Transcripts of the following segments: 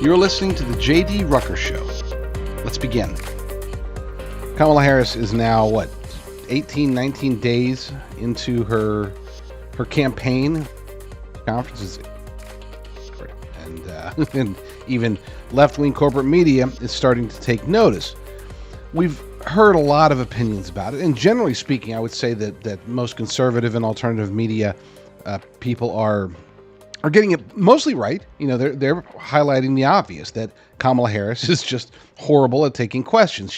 You're listening to the J.D. Rucker Show. Let's begin. Kamala Harris is now, 18, 19 days into her campaign. Conferences. And even left-wing corporate media is starting to take notice. We've heard a lot of opinions about it, and generally speaking, I would say that most conservative and alternative media people are getting it mostly right. You know, they're highlighting the obvious, that Kamala Harris is just horrible at taking questions.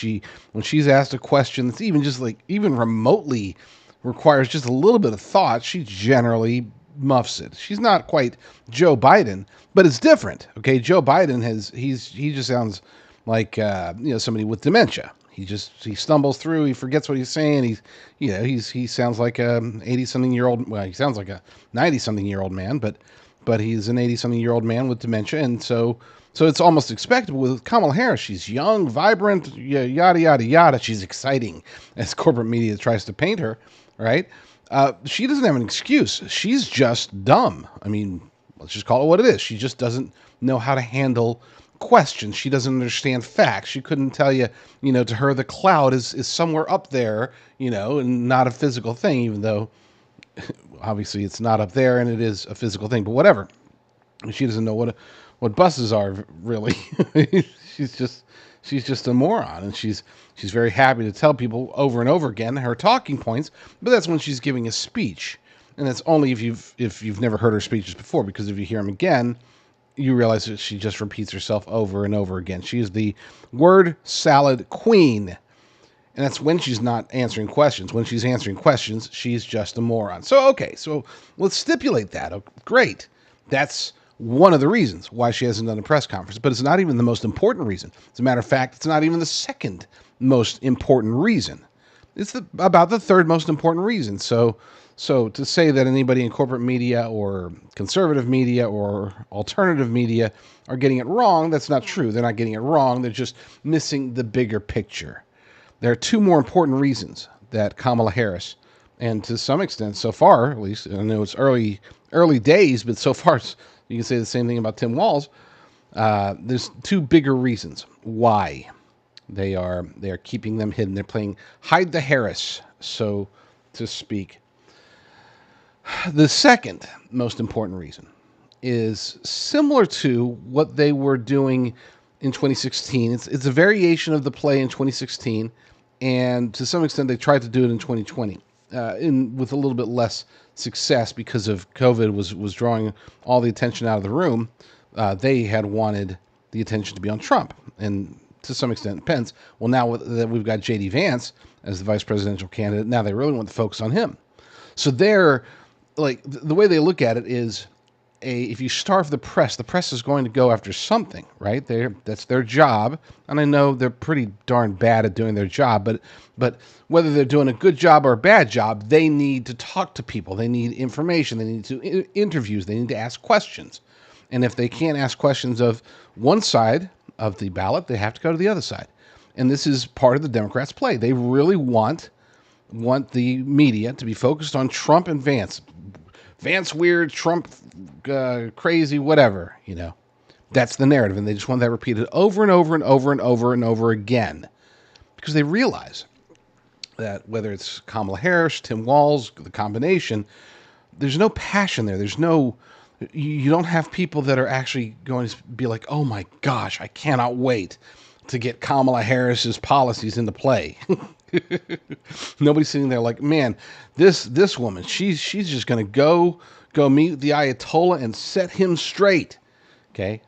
When she's asked a question that's even remotely requires just a little bit of thought, she generally muffs it. She's not quite Joe Biden, but it's different. Okay, Joe Biden he just sounds like somebody with dementia. He stumbles through. He forgets what he's saying. He sounds like a 80-something-year-old. Well, he sounds like a 90-something-year-old man, but he's an 80-something-year-old man with dementia, and so it's almost expected. With Kamala Harris, she's young, vibrant, yada yada yada. She's exciting, as corporate media tries to paint her. Right? She doesn't have an excuse. She's just dumb. I mean, let's just call it what it is. She just doesn't know how to handle questions. She doesn't understand facts. She couldn't tell you, to her the cloud is somewhere up there, and not a physical thing, even though obviously it's not up there and it is a physical thing, but whatever. She doesn't know what buses are, really. She's just a moron, and she's very happy to tell people over and over again her talking points, but that's when she's giving a speech. And that's only if you've never heard her speeches before, because if you hear them again, you realize that she just repeats herself over and over again. She is the word salad queen. And that's when she's not answering questions. When she's answering questions, she's just a moron. So let's stipulate that. Oh, great. That's one of the reasons why she hasn't done a press conference. But it's not even the most important reason. As a matter of fact, it's not even the second most important reason. It's about the third most important reason. So to say that anybody in corporate media or conservative media or alternative media are getting it wrong, that's not true. They're not getting it wrong. They're just missing the bigger picture. There are two more important reasons that Kamala Harris, and to some extent, so far, at least, I know it's early days, but so far you can say the same thing about Tim Walz. There's two bigger reasons why they are keeping them hidden. They're playing hide the Harris, so to speak. The second most important reason is similar to what they were doing in 2016. It's a variation of the play in 2016, and to some extent they tried to do it in 2020, with a little bit less success because of COVID was drawing all the attention out of the room. They had wanted the attention to be on Trump, and to some extent Pence. Well, now that we've got J.D. Vance as the vice presidential candidate, now they really want the focus on him. So they're like, the way they look at it is, if you starve the press is going to go after something, right? That's their job, and I know they're pretty darn bad at doing their job, but whether they're doing a good job or a bad job, they need to talk to people. They need information. They need to interviews. They need to ask questions. And if they can't ask questions of one side of the ballot, they have to go to the other side. And this is part of the Democrats' play. They really want the media to be focused on Trump and Vance. Vance weird, Trump crazy, whatever, That's the narrative, and they just want that repeated over and over and over and over and over again, because they realize that whether it's Kamala Harris, Tim Walz, the combination, there's no passion there. You don't have people that are actually going to be like, oh my gosh, I cannot wait to get Kamala Harris's policies into play. Nobody's sitting there like, man, this woman, she's just going to go meet the Ayatollah and set him straight. Okay.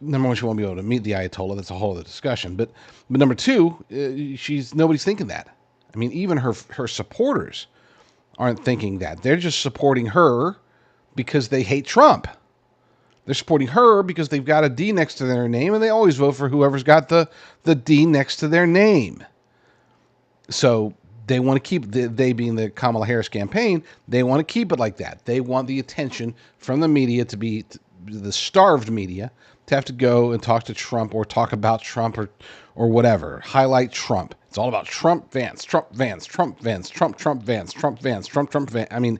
Number one, she won't be able to meet the Ayatollah. That's a whole other discussion. But number two, nobody's thinking that. I mean, even her supporters aren't thinking that. They're just supporting her because they hate Trump. They're supporting her because they've got a D next to their name, and they always vote for whoever's got the D next to their name. So they want to keep, they being the Kamala Harris campaign, they want to keep it like that. They want the attention from the media to be the starved media to have to go and talk to Trump or talk about Trump or whatever. Highlight Trump. It's all about Trump, Vance, Trump, Vance, Trump, Vance, Trump, Trump, Vance, Trump, Vance, Trump, Trump, Vance. I mean,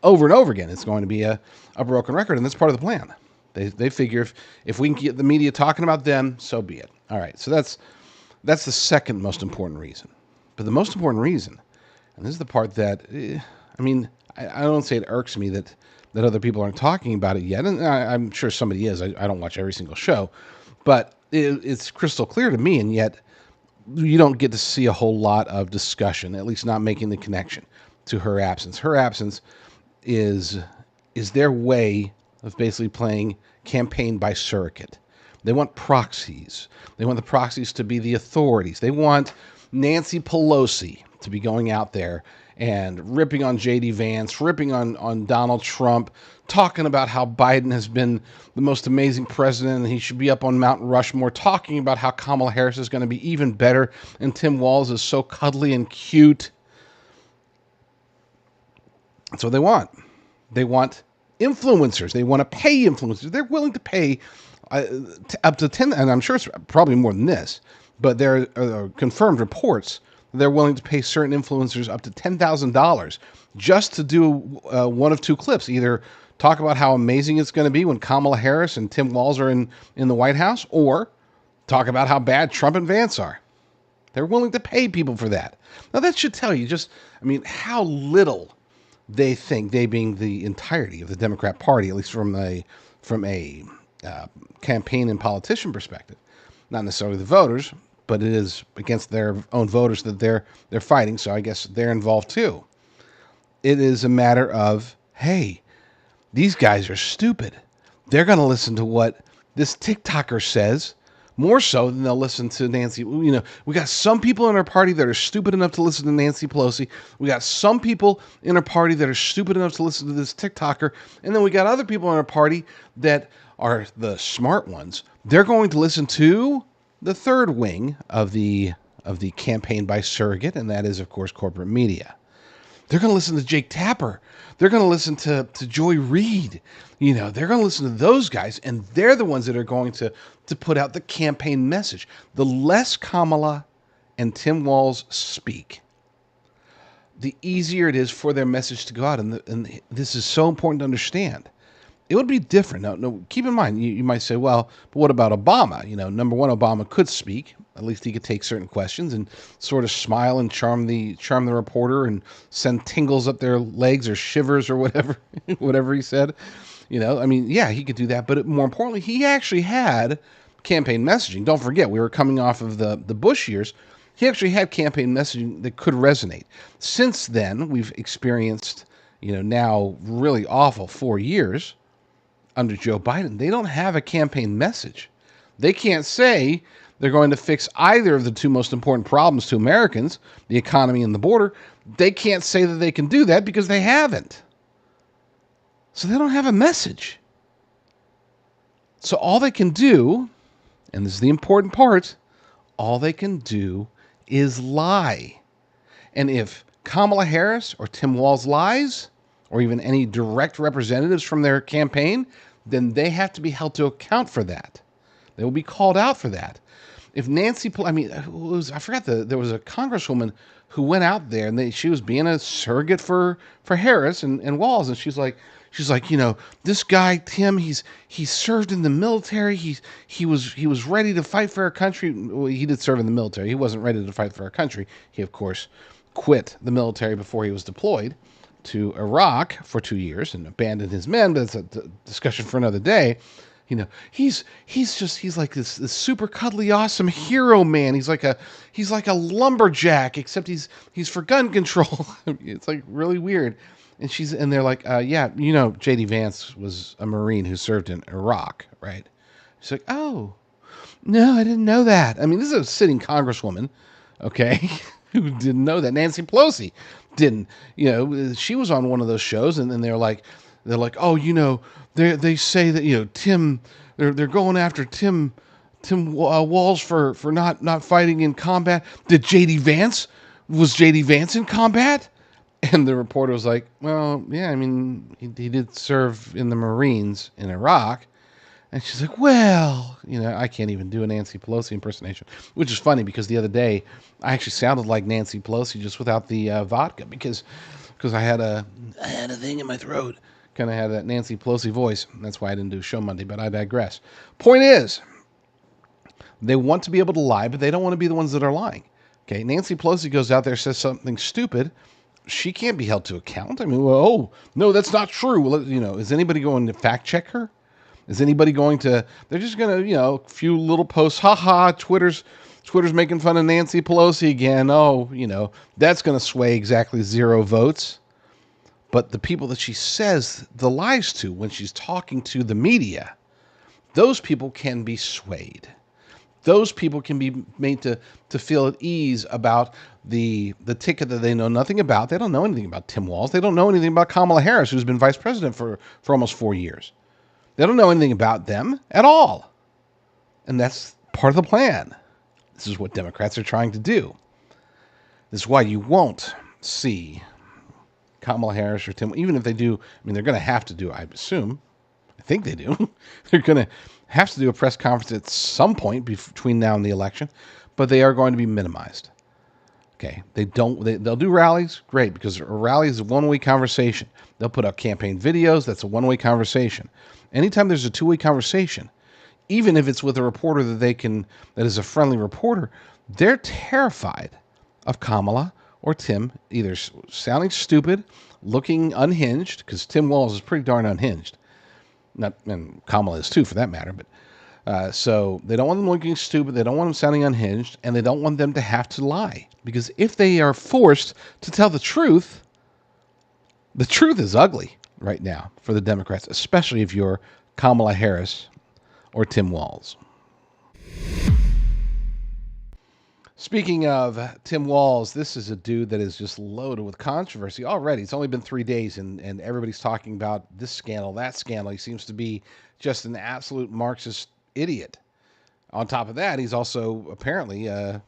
over and over again, it's going to be a broken record, and that's part of the plan. They figure if we can get the media talking about them, so be it. All right, so that's the second most important reason. But the most important reason, and this is the part that, I don't say it irks me that other people aren't talking about it yet, and I'm sure somebody is. I don't watch every single show, but it's crystal clear to me, and yet you don't get to see a whole lot of discussion, at least not making the connection to her absence. Her absence is their way of basically playing campaign by surrogate. They want proxies. They want the proxies to be the authorities. They want Nancy Pelosi to be going out there and ripping on J.D. Vance, ripping on Donald Trump, talking about how Biden has been the most amazing president and he should be up on Mount Rushmore, talking about how Kamala Harris is going to be even better and Tim Walz is so cuddly and cute. That's what they want. They want influencers. They want to pay influencers. They're willing to pay up to 10, and I'm sure it's probably more than this, but there are confirmed reports they're willing to pay certain influencers up to $10,000 just to do one of two clips. Either talk about how amazing it's going to be when Kamala Harris and Tim Walz are in the White House, or talk about how bad Trump and Vance are. They're willing to pay people for that. Now that should tell you how little they think, they being the entirety of the Democrat Party, at least from a campaign and politician perspective, not necessarily the voters, but it is against their own voters that they're fighting. So I guess they're involved too. It is a matter of, hey, these guys are stupid. They're going to listen to what this TikToker says more so than they'll listen to Nancy. We got some people in our party that are stupid enough to listen to Nancy Pelosi. We got some people in our party that are stupid enough to listen to this TikToker. And then we got other people in our party that are the smart ones. They're going to listen to the third wing of the campaign by surrogate, and that is, of course, corporate media. They're going to listen to Jake Tapper. They're going to listen to Joy Reid. They're going to listen to those guys, and they're the ones that are going to put out the campaign message. The less Kamala and Tim Walz speak, the easier it is for their message to go out. And this is so important to understand. It would be different. Now, keep in mind, you might say, well, but what about Obama? Number one, Obama could speak. At least he could take certain questions and sort of smile and charm the reporter and send tingles up their legs or shivers or whatever, whatever he said. Yeah, he could do that. But more importantly, he actually had campaign messaging. Don't forget, we were coming off of the Bush years. He actually had campaign messaging that could resonate. Since then, we've experienced, now really awful 4 years under Joe Biden. They don't have a campaign message. They can't say they're going to fix either of the two most important problems to Americans, the economy and the border. They can't say that they can do that because they haven't. So they don't have a message. So all they can do, and this is the important part, all they can do is lie. And if Kamala Harris or Tim Walz lies, or even any direct representatives from their campaign, then they have to be held to account for that. They will be called out for that. If Nancy, I forgot there was a congresswoman who went out there and she was being a surrogate for Harris and Walz, and she's like, this guy Tim, he served in the military. He was ready to fight for our country. Well, he did serve in the military. He wasn't ready to fight for our country. He of course quit the military before he was deployed to Iraq for 2 years and abandoned his men, but it's a discussion for another day. He's like this super cuddly, awesome hero man. He's like a lumberjack, except he's for gun control. It's like really weird. And they're like, yeah, J.D. Vance was a Marine who served in Iraq, right? She's like, oh, no, I didn't know that. This is a sitting congresswoman, okay, who didn't know that. Nancy Pelosi didn't. She was on one of those shows, and then they're like, oh, they say that Tim, they're going after Tim Walz for not fighting in combat. Was J.D. Vance in combat? And the reporter was like, well, yeah, he did serve in the Marines in Iraq. And she's like, well, I can't even do a Nancy Pelosi impersonation, which is funny because the other day I actually sounded like Nancy Pelosi just without the vodka because I had a thing in my throat Kind of had that Nancy Pelosi voice. That's why I didn't do a show Monday, but I digress. Point is, they want to be able to lie, but they don't want to be the ones that are lying. Okay, Nancy Pelosi goes out there, says something stupid. She can't be held to account. I mean, well, oh, no, that's not true. Well, is anybody going to fact check her? Is anybody going to, they're just going to, a few little posts, haha, Twitter's making fun of Nancy Pelosi again. Oh, that's going to sway exactly 0 votes. But the people that she says the lies to when she's talking to the media, those people can be swayed. Those people can be made to feel at ease about the ticket that they know nothing about. They don't know anything about Tim Walz. They don't know anything about Kamala Harris, who's been vice president for almost 4 years. They don't know anything about them at all. And that's part of the plan. This is what Democrats are trying to do. This is why you won't see Kamala Harris or Tim, even if they do. I mean, they're going to have to do, I assume. I think they do. They're going to have to do a press conference at some point between now and the election, but they are going to be minimized. Okay, they'll do rallies, great, because a rally is a one-way conversation. They'll put out campaign videos, that's a one-way conversation. Anytime there's a two-way conversation, even if it's with a reporter that is a friendly reporter, they're terrified of Kamala or Tim either sounding stupid, looking unhinged, because Tim Walz is pretty darn unhinged. And Kamala is too, for that matter. But so they don't want them looking stupid. They don't want them sounding unhinged, and they don't want them to have to lie. Because if they are forced to tell the truth is ugly right now for the Democrats, especially if you're Kamala Harris or Tim Walz. Speaking of Tim Walz, this is a dude that is just loaded with controversy already. It's only been 3 days, and everybody's talking about this scandal, that scandal. He seems to be just an absolute Marxist idiot. On top of that, he's also apparently a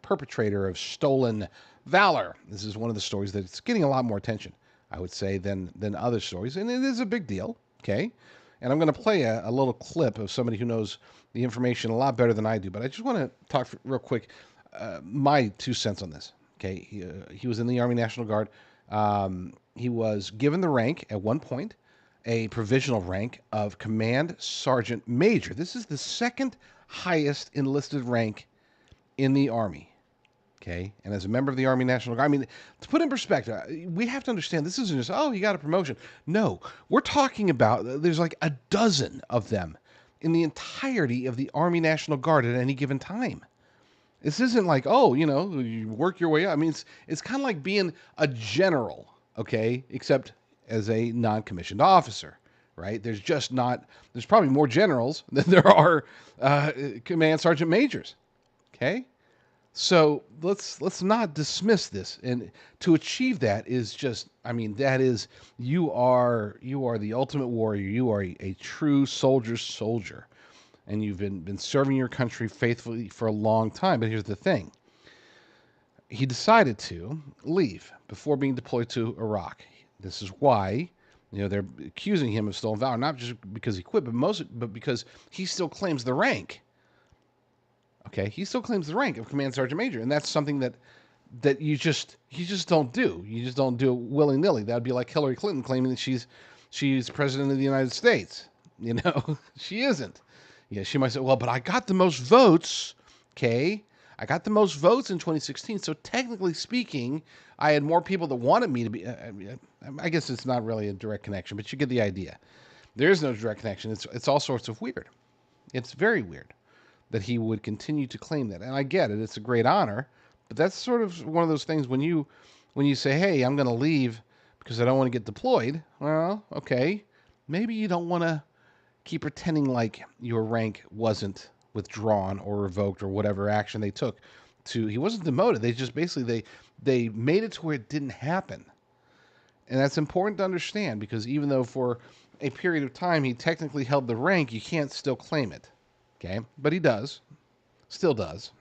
perpetrator of stolen valor. This is one of the stories that's getting a lot more attention, I would say, than other stories, and it is a big deal, okay? And I'm going to play a little clip of somebody who knows the information a lot better than I do, but I just want to talk real quick. My 2 cents on this. Okay, he was in the Army National Guard. He was given the rank at one point, a provisional rank of Command Sergeant Major. This is the second highest enlisted rank in the Army. Okay, and as a member of the Army National Guard, I mean, to put in perspective, we have to understand this isn't just, oh, you got a promotion. No, we're talking about there's like a dozen of them in the entirety of the Army National Guard at any given time. This isn't like, oh, you work your way up. I mean, it's kind of like being a general, okay, except as a non-commissioned officer, right? There's probably more generals than there are command sergeant majors, okay? So let's not dismiss this. And to achieve that is just, I mean, that is, you are the ultimate warrior. You are a true soldier's soldier. And you've been serving your country faithfully for a long time. But here's the thing. He decided to leave before being deployed to Iraq. This is why, they're accusing him of stolen valor, not just because he quit, but because he still claims the rank. Okay, he still claims the rank of Command Sergeant Major, and that's something that you just don't do. You just don't do it willy-nilly. That'd be like Hillary Clinton claiming that she's president of the United States. She isn't. Yeah, she might say, well, but I got the most votes, okay? I got the most votes in 2016, so technically speaking, I had more people that wanted me to be... I guess it's not really a direct connection, but you get the idea. There is no direct connection. It's all sorts of weird. It's very weird that he would continue to claim that. And I get it. It's a great honor, but that's sort of one of those things when you say, hey, I'm going to leave because I don't want to get deployed. Well, okay. Maybe you don't want to keep pretending like your rank wasn't withdrawn or revoked or whatever action they took he wasn't demoted. They just basically, they made it to where it didn't happen. And that's important to understand because even though for a period of time he technically held the rank, you can't still claim it. Okay? But he does. Still does.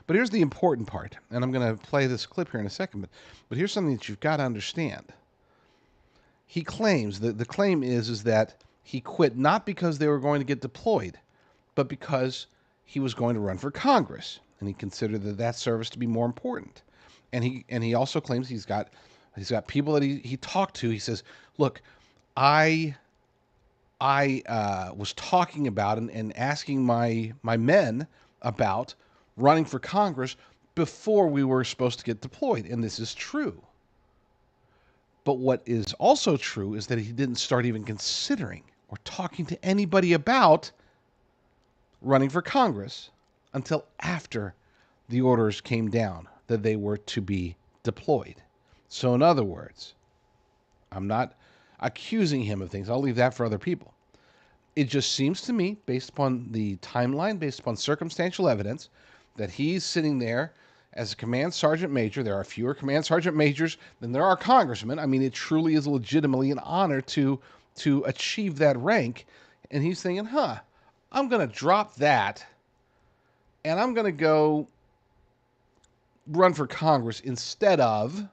But here's the important part. And I'm going to play this clip here in a second. But here's something that you've got to understand. He claims, the claim is that he quit not because they were going to get deployed, but because he was going to run for Congress, and he considered that service to be more important. And he also claims he's got people that he talked to. He says, look, I was talking about and asking my men about running for Congress before we were supposed to get deployed, and this is true. But what is also true is that he didn't start even considering or talking to anybody about running for Congress until after the orders came down that they were to be deployed. So in other words, I'm not accusing him of things. I'll leave that for other people. It just seems to me, based upon the timeline, based upon circumstantial evidence, that he's sitting there as a command sergeant major. There are fewer command sergeant majors than there are congressmen. I mean, it truly is legitimately an honor to achieve that rank. And he's thinking, I'm going to drop that and I'm going to go run for Congress instead of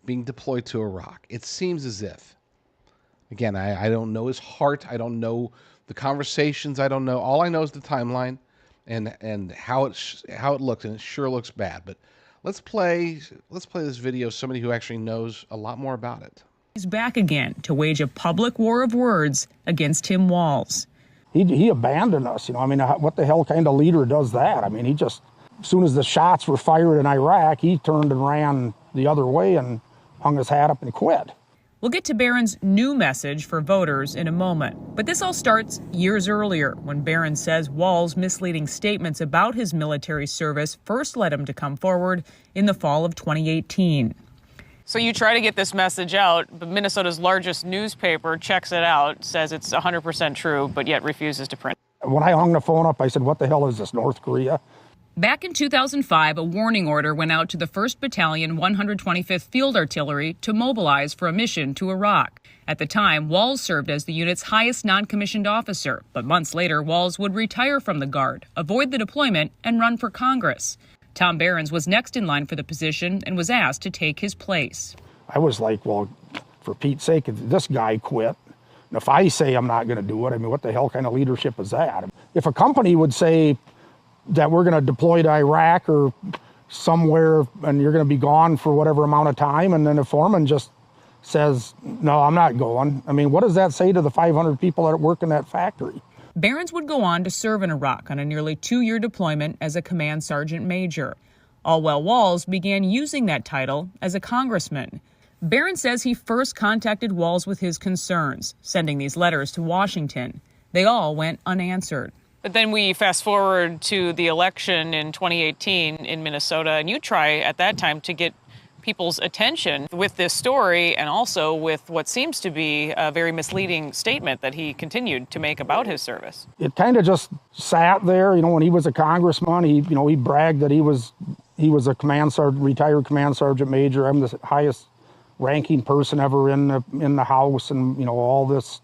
being deployed to Iraq. It seems as if, again, I don't know his heart. I don't know the conversations. I don't know. All I know is the timeline and how it looks, and it sure looks bad. But let's play this video. Somebody who actually knows a lot more about it. He's back again to wage a public war of words against Tim Walz. He abandoned us. I mean, what the hell kind of leader does that? I mean, he just, as soon as the shots were fired in Iraq, he turned and ran the other way and hung his hat up and quit. We'll get to Barron's new message for voters in a moment. But this all starts years earlier when Barron says Walz's misleading statements about his military service first led him to come forward in the fall of 2018. So you try to get this message out, but Minnesota's largest newspaper checks it out, says it's 100% true, but yet refuses to print. When I hung the phone up, I said, what the hell is this, North Korea? Back in 2005, a warning order went out to the 1st Battalion, 125th Field Artillery to mobilize for a mission to Iraq. At the time, Walz served as the unit's highest non-commissioned officer, but months later, Walz would retire from the Guard, avoid the deployment, and run for Congress. Tom Behrens was next in line for the position and was asked to take his place. I was like, well, for Pete's sake, if this guy quit, and if I say I'm not going to do it, I mean, what the hell kind of leadership is that? If a company would say that we're going to deploy to Iraq or somewhere and you're going to be gone for whatever amount of time, and then a foreman just says, no, I'm not going. I mean, what does that say to the 500 people that work in that factory? Behrens would go on to serve in Iraq on a nearly 2-year deployment as a command sergeant major. All while Walz began using that title as a congressman. Behrens says he first contacted Walz with his concerns, sending these letters to Washington. They all went unanswered. But then we fast forward to the election in 2018 in Minnesota, and you try at that time to get people's attention with this story and also with what seems to be a very misleading statement that he continued to make about his service. It kind of just sat there. When he was a congressman, he bragged that he was a command sergeant, retired command sergeant major. I'm the highest ranking person ever in the House, and all this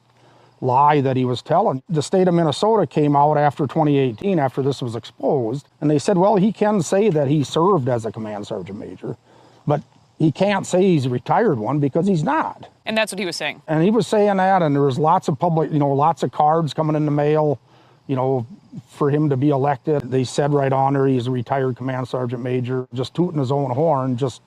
lie that he was telling. The state of Minnesota came out after 2018, after this was exposed, and they said, well, he can say that he served as a command sergeant major, but he can't say he's a retired one because he's not. And that's what he was saying. And he was saying that, and there was lots of lots of cards coming in the mail, for him to be elected. They said right on there he's a retired command sergeant major, just tooting his own horn, just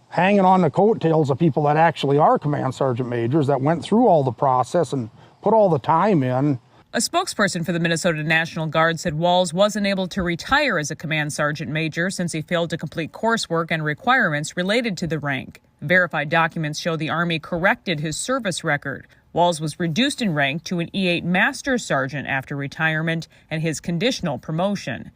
hanging on the coattails of people that actually are command sergeant majors that went through all the process and put all the time in. A spokesperson for the Minnesota National Guard said Walz wasn't able to retire as a command sergeant major since he failed to complete coursework and requirements related to the rank. Verified documents show the Army corrected his service record. Walz was reduced in rank to an E8 Master Sergeant after retirement and his conditional promotion.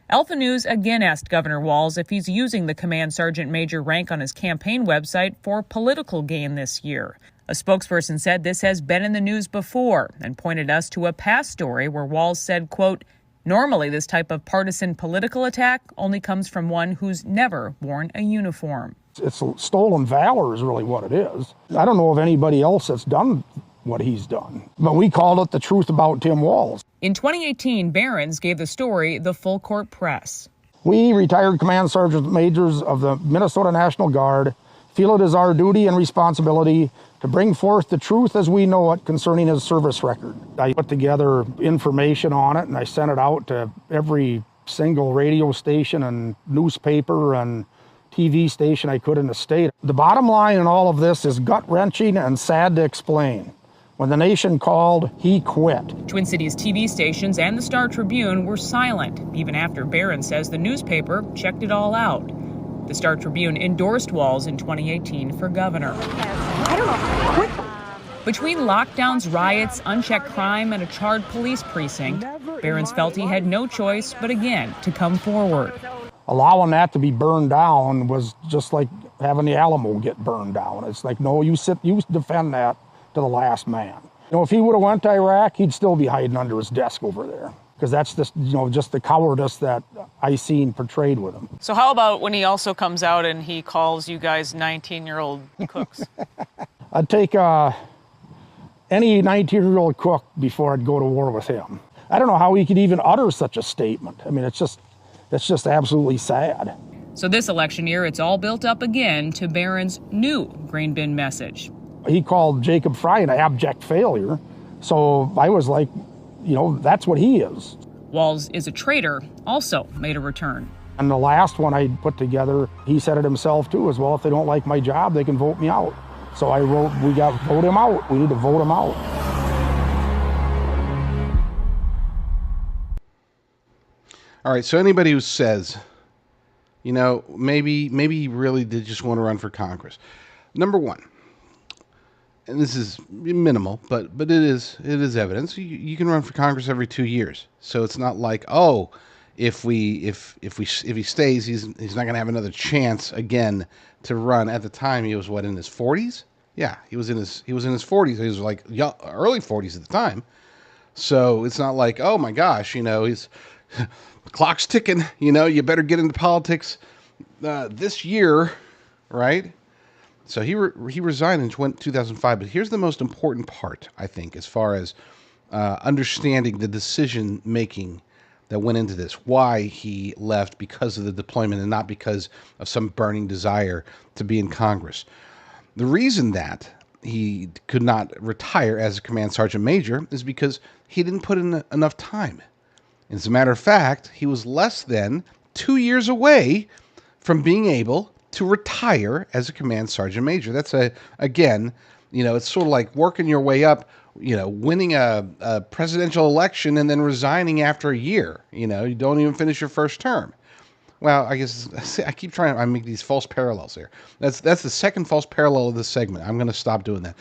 Alpha News again asked Governor Walz if he's using the command sergeant major rank on his campaign website for political gain this year. A spokesperson said this has been in the news before and pointed us to a past story where Walz said, quote, normally this type of partisan political attack only comes from one who's never worn a uniform. It's stolen valor is really what it is. I don't know of anybody else that's done what he's done, but we called it the truth about Tim Walz. In 2018, Behrens gave the story the full court press. We, retired command sergeant majors of the Minnesota National Guard, feel it is our duty and responsibility to bring forth the truth as we know it concerning his service record. I put together information on it and I sent it out to every single radio station and newspaper and TV station I could in the state. The bottom line in all of this is gut-wrenching and sad to explain. When the nation called, he quit. Twin Cities TV stations and the Star Tribune were silent, even after Barron says the newspaper checked it all out. The Star Tribune endorsed Walz in 2018 for governor. Between lockdowns, riots, unchecked crime, and a charred police precinct, Barron felt he had no choice but again to come forward. Allowing that to be burned down was just like having the Alamo get burned down. It's like, no, you defend that to the last man. If he would have went to Iraq, he'd still be hiding under his desk over there. Because that's just, just the cowardice that I seen portrayed with him. So how about when he also comes out and he calls you guys 19-year-old cooks? I'd take any 19-year-old cook before I'd go to war with him. I don't know how he could even utter such a statement. I mean, it's just absolutely sad. So this election year, it's all built up again to Barron's new grain bin message. He called Jacob Fry an abject failure. So I was like, that's what he is. Walz is a traitor, also made a return. And the last one I put together, he said it himself too, as well, if they don't like my job, they can vote me out. So I wrote, vote him out. We need to vote him out. All right, so anybody who says, maybe he really did just want to run for Congress. Number one, and this is minimal, but it is evidence. You can run for Congress every 2 years, so it's not like, oh, if he stays, he's not going to have another chance again to run. At the time, he was in his 40s. Yeah, he was in his 40s. He was like early 40s at the time. So it's not like, oh my gosh, he's the clock's ticking. You better get into politics this year, right? So he resigned in 2005. But here's the most important part, I think, as far as understanding the decision making that went into this. Why he left because of the deployment and not because of some burning desire to be in Congress. The reason that he could not retire as a command sergeant major is because he didn't put in enough time. As a matter of fact, he was less than 2 years away from being able to retire as a command sergeant major. That's again, it's sort of like working your way up, winning a presidential election and then resigning after a year. You don't even finish your first term. Well, I guess I keep trying to make these false parallels here. That's the second false parallel of this segment. I'm going to stop doing that.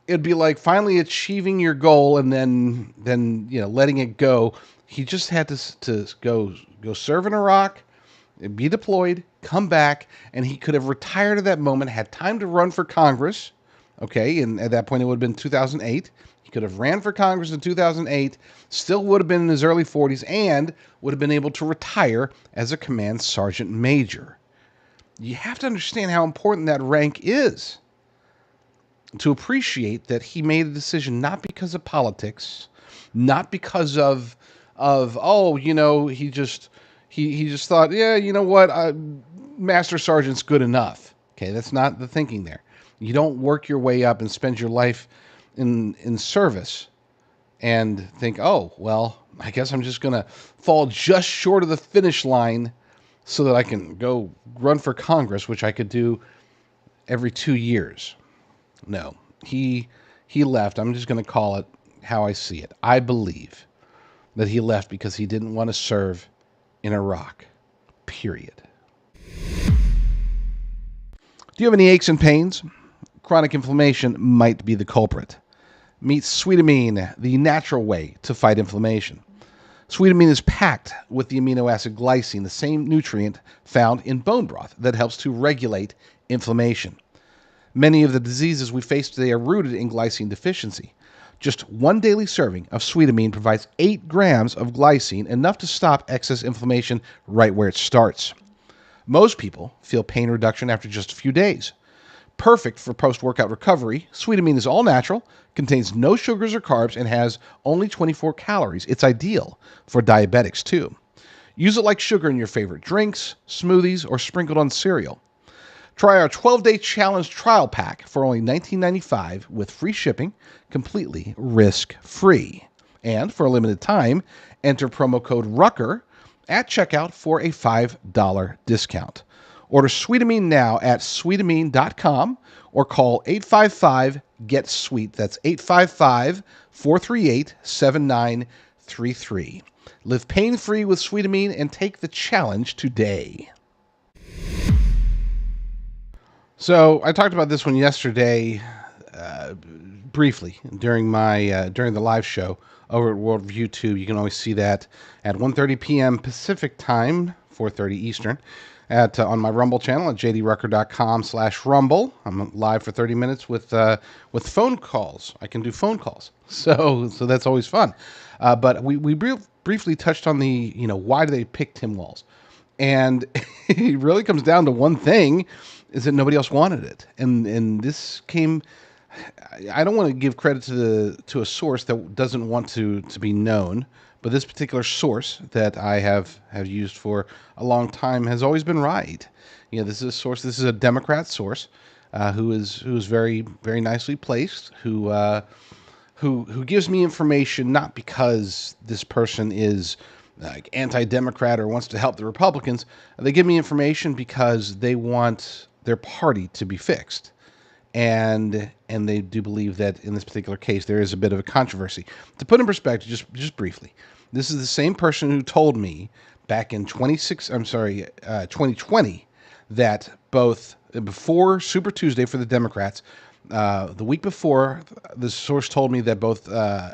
It'd be like finally achieving your goal and then letting it go. He just had to go serve in Iraq, be deployed, come back, and he could have retired at that moment, had time to run for Congress. Okay, and at that point it would have been 2008. He could have ran for Congress in 2008, still would have been in his early 40s, and would have been able to retire as a command sergeant major. You have to understand how important that rank is to appreciate that he made a decision not because of politics, not because of he just thought, master sergeant's good enough. Okay, that's not the thinking there. You don't work your way up and spend your life in service and think, oh, well, I guess I'm just going to fall just short of the finish line so that I can go run for Congress, which I could do every 2 years. No, he left. I'm just going to call it how I see it. I believe that he left because he didn't want to serve in Iraq, period. Do you have any aches and pains? Chronic inflammation might be the culprit. Meet Sweetamine, the natural way to fight inflammation. Sweetamine is packed with the amino acid glycine, the same nutrient found in bone broth that helps to regulate inflammation. Many of the diseases we face today are rooted in glycine deficiency. Just one daily serving of Sweetamine provides 8 grams of glycine, enough to stop excess inflammation right where it starts. Most people feel pain reduction after just a few days. Perfect for post-workout recovery, Sweetamine is all natural, contains no sugars or carbs, and has only 24 calories. It's ideal for diabetics, too. Use it like sugar in your favorite drinks, smoothies, or sprinkled on cereal. Try our 12-day challenge trial pack for only $19.95 with free shipping, completely risk-free. And for a limited time, enter promo code RUCKER at checkout for a $5 discount. Order Sweetamine now at sweetamine.com or call 855-GET-SWEET. That's 855-438-7933. Live pain-free with Sweetamine and take the challenge today. So I talked about this one yesterday briefly during the live show over at Worldview 2. You can always see that at 1:30 p.m. Pacific time, 4:30 Eastern, on my Rumble channel at jdrucker.com/rumble. I'm live for 30 minutes with phone calls. I can do phone calls, so that's always fun. But we briefly touched on the why do they pick Tim Walz, and it really comes down to one thing: is that nobody else wanted it, and this came. I don't want to give credit to a source that doesn't want to be known, but this particular source that I have used for a long time has always been right. This is a source. This is a Democrat source who is very very nicely placed. Who gives me information not because this person is like anti-Democrat or wants to help the Republicans. They give me information because they want their party to be fixed. And they do believe that in this particular case there is a bit of a controversy. To put in perspective, just briefly, this is the same person who told me back in 2020 that before Super Tuesday for the Democrats, the week before, the source told me that both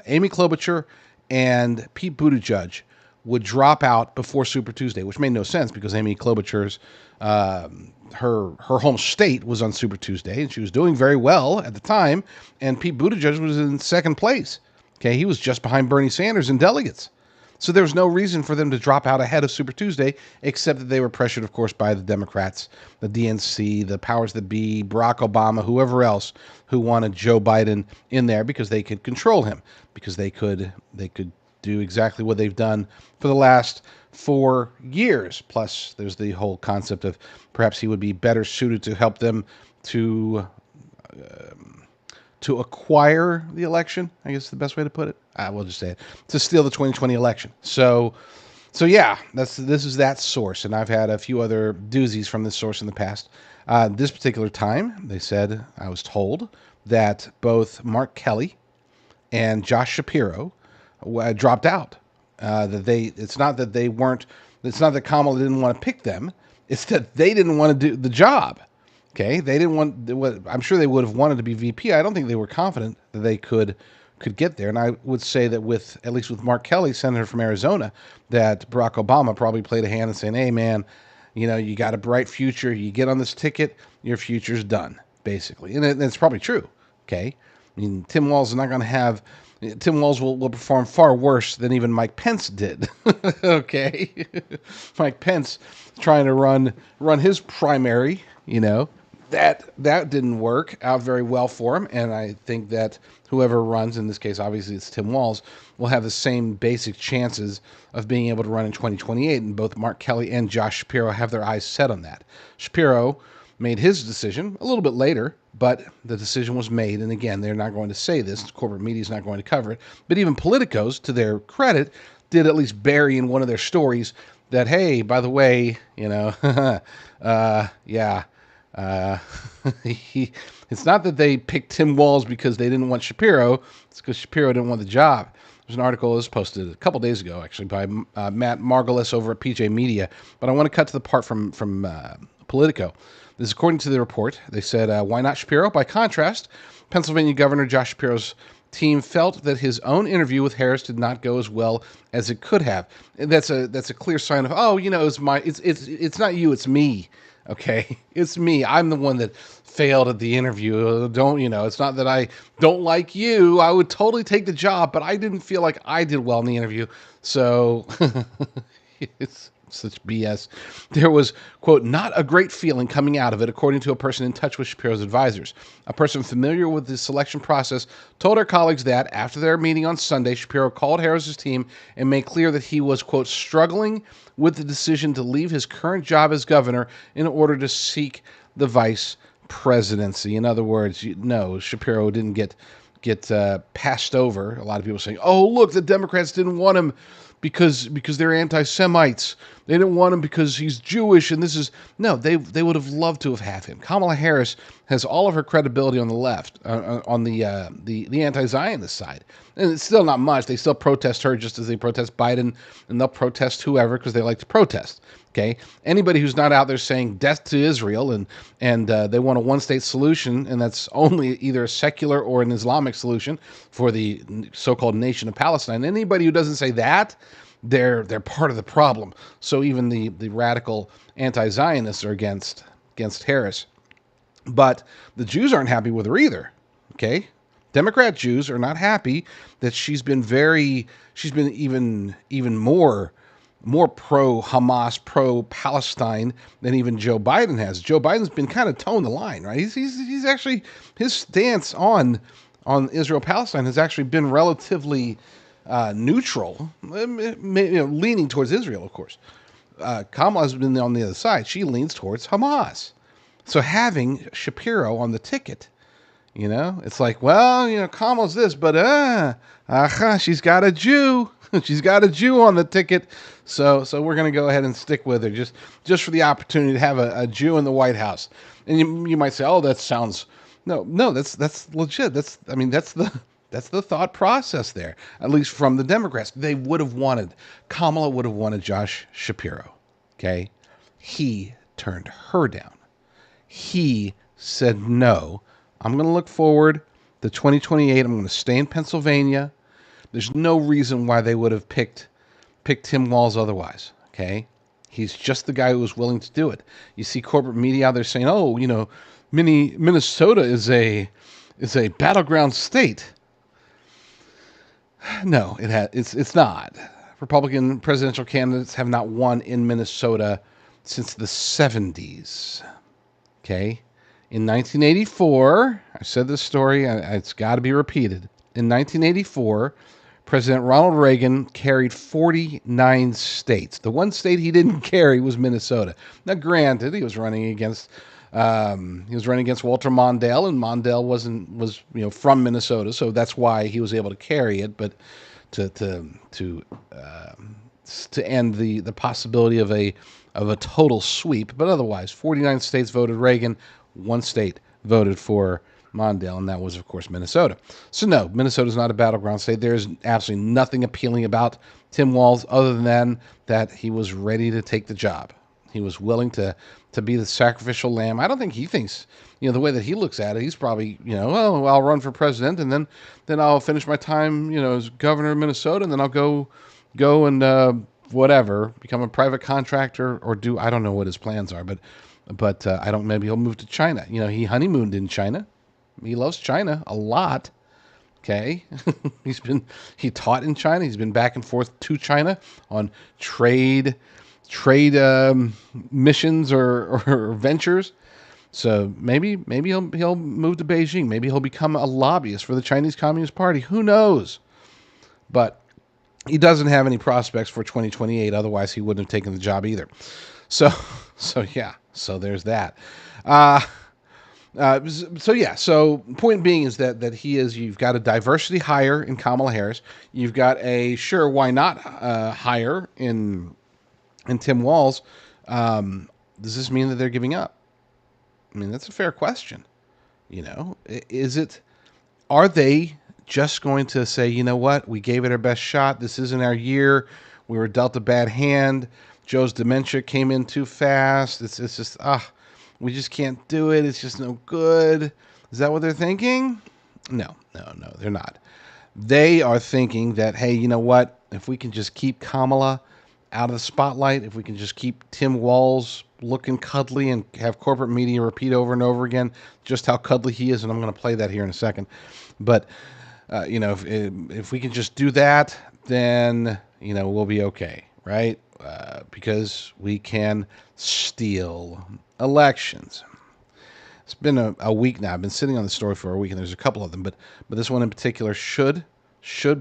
Amy Klobuchar and Pete Buttigieg would drop out before Super Tuesday, which made no sense because Amy Klobuchar's her home state was on Super Tuesday, and she was doing very well at the time, and Pete Buttigieg was in second place. Okay, he was just behind Bernie Sanders in delegates. So there was no reason for them to drop out ahead of Super Tuesday, except that they were pressured, of course, by the Democrats, the DNC, the powers that be, Barack Obama, whoever else who wanted Joe Biden in there because they could control him, because they could do exactly what they've done for the last 4 years. Plus, there's the whole concept of perhaps he would be better suited to help them to acquire the election, I guess is the best way to put it. We'll just say it, to steal the 2020 election. So yeah, this is that source, and I've had a few other doozies from this source in the past. This particular time, they said, I was told that both Mark Kelly and Josh Shapiro dropped out. It's not that Kamala didn't want to pick them. It's that they didn't want to do the job. Okay, they didn't want. I'm sure they would have wanted to be VP. I don't think they were confident that they could get there. And I would say that at least with Mark Kelly, senator from Arizona, that Barack Obama probably played a hand in saying, "Hey, man, you got a bright future. You get on this ticket, your future's done." Basically, and it's probably true. Okay, I mean, Tim Walz will perform far worse than even Mike Pence did. Okay, Mike Pence trying to run his primary, that didn't work out very well for him, and I think that whoever runs, in this case obviously it's Tim Walz, will have the same basic chances of being able to run in 2028, and both Mark Kelly and Josh Shapiro have their eyes set on that. Shapiro made his decision a little bit later, but the decision was made, and again, they're not going to say this, corporate media is not going to cover it, but even politicos, to their credit, did at least bury in one of their stories that, hey, by the way, it's not that they picked Tim Walz because they didn't want Shapiro, it's because Shapiro didn't want the job. There's an article that was posted a couple days ago, actually, by Matt Margolis over at PJ Media, but I want to cut to the part from Politico. This is according to the report. They said, why not Shapiro? By contrast, Pennsylvania Governor Josh Shapiro's team felt that his own interview with Harris did not go as well as it could have. And that's a clear sign of, it's not you, it's me. Okay, it's me. I'm the one that failed at the interview. It's not that I don't like you. I would totally take the job, but I didn't feel like I did well in the interview. So it's such BS. There was, quote, not a great feeling coming out of it, according to a person in touch with Shapiro's advisors. A person familiar with the selection process told our colleagues that after their meeting on Sunday, Shapiro called Harris's team and made clear that he was, quote, struggling with the decision to leave his current job as governor in order to seek the vice presidency. In other words, no, Shapiro didn't get passed over. A lot of people saying, oh, look, the Democrats didn't want him because they're anti-Semites. they didn't want him because he's Jewish, and this is no. They would have loved to have had him. Kamala Harris has all of her credibility on the left, on the anti-Zionist side, and it's still not much. They still protest her just as they protest Biden, and they'll protest whoever because they like to protest. Okay, anybody who's not out there saying death to Israel and they want a one-state solution, and that's only either a secular or an Islamic solution for the so-called nation of Palestine. Anybody who doesn't say that, they're part of the problem. So even the radical anti-Zionists are against Harris, but the Jews aren't happy with her either. Okay, Democrat Jews are not happy that she's been even more pro-Hamas, pro-Palestine than even Joe Biden has. Joe Biden's been kind of toeing the line, right? He's actually, his stance on Israel-Palestine has actually been relatively neutral, leaning towards Israel, of course. Kamala's been on the other side. She leans towards Hamas. So having Shapiro on the ticket, it's like, well, Kamala's this, but she's got a Jew. She's got a Jew on the ticket, so we're going to go ahead and stick with her just for the opportunity to have a Jew in the White House. And you might say, oh, that sounds no, that's legit. That's the thought process there, at least from the Democrats. Kamala would have wanted Josh Shapiro. Okay, he turned her down. He said no. I'm going to look forward to 2028. I'm going to stay in Pennsylvania. There's no reason why they would have picked Tim Walz otherwise, okay? He's just the guy who was willing to do it. You see corporate media out there saying, oh, Minnesota is a battleground state. No, it's not. Republican presidential candidates have not won in Minnesota since the 70s, okay? In 1984, I said this story, it's got to be repeated. In 1984, President Ronald Reagan carried 49 states. The one state he didn't carry was Minnesota. Now, granted, he was running against Walter Mondale, and Mondale was from Minnesota, so that's why he was able to carry it. But to end the possibility of a total sweep, but otherwise, 49 states voted Reagan, one state voted for Mondale, and that was, of course, Minnesota. So no, Minnesota's not a battleground state. There's absolutely nothing appealing about Tim Walz other than that he was ready to take the job. He was willing to be the sacrificial lamb. I don't think he thinks, the way that he looks at it, he's probably, I'll run for president, and then I'll finish my time, as governor of Minnesota, and then I'll go and whatever, become a private contractor or I don't know what his plans are, but maybe he'll move to China. He honeymooned in China. He loves China a lot. Okay. He taught in China. He's been back and forth to China on trade missions or ventures. So maybe he'll move to Beijing. Maybe he'll become a lobbyist for the Chinese Communist Party. Who knows? But he doesn't have any prospects for 2028. Otherwise, he wouldn't have taken the job either. So yeah. So there's that. So point being is that you've got a diversity hire in Kamala Harris. You've got a sure, why not hire in Tim Walz. Does this mean that they're giving up? I mean, that's a fair question. Are they just going to say, you know what, we gave it our best shot. This isn't our year. We were dealt a bad hand. Joe's dementia came in too fast. It's just, we just can't do it. It's just no good. Is that what they're thinking? No, they're not. They are thinking that, hey, you know what? If we can just keep Kamala out of the spotlight, if we can just keep Tim Walz looking cuddly and have corporate media repeat over and over again just how cuddly he is, and I'm going to play that here in a second. But, if we can just do that, then, we'll be okay, right? Because we can steal elections. It's been a week now. I've been sitting on the story for a week, and there's a couple of them, but this one in particular should